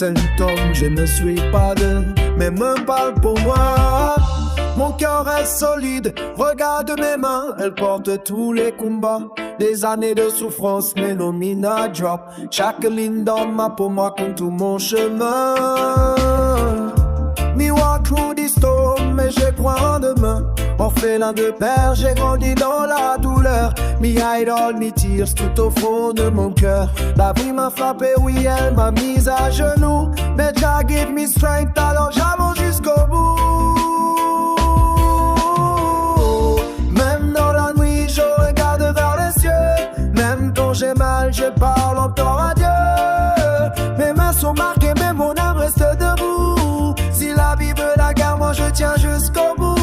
symptômes, je ne suis pas de, mais me parle pour moi. Mon cœur est solide, regarde mes mains, elles portent tous les combats. Des années de souffrance, mais nos mina drop. Chaque ligne dans ma pour moi compte tout mon chemin. Me walk through the storm, mais je crois en demain. Orphelin de père, j'ai grandi dans la douleur. Me hide all me tears tout au fond de mon cœur. La vie m'a frappé, oui, elle m'a mise à genoux. Mais Jah give me strength, alors j'avance jusqu'au bout. Même dans la nuit, je regarde vers les cieux. Même quand j'ai mal, je parle encore à Dieu. Mes mains sont marquées, mais mon âme reste debout. Si la vie veut la guerre, moi je tiens jusqu'au bout.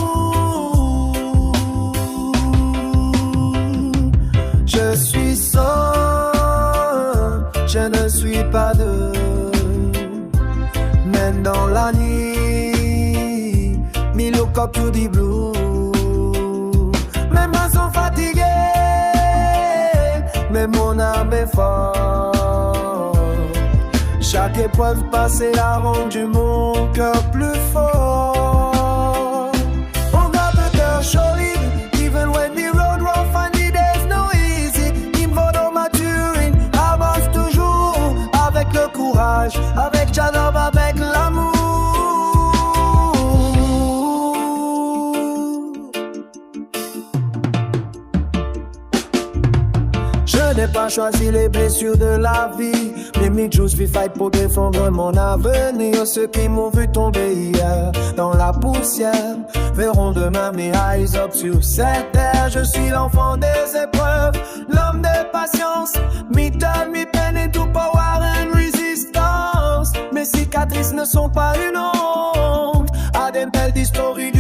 Je suis sans, je ne suis pas deux. Même dans la nuit, me look up to the blue. Mes mains sont fatiguées, mais mon âme est forte. Chaque épreuve passée a rendu mon cœur plus fort. On a le cœur solide, even when the road rough and the days no easy. Il me vaut maturing, avance toujours avec le courage, avec Jah love, avec l'amour. Je n'ai pas choisi les blessures de la vie, mais me choose we fight pour défendre mon avenir. Ceux qui m'ont vu tomber hier dans la poussière verront demain mes eyes up sur cette terre. Je suis l'enfant des épreuves, l'homme de patience. Me turn, me pain into power and resistance. Mes cicatrices ne sont pas une honte. I didn't tell the story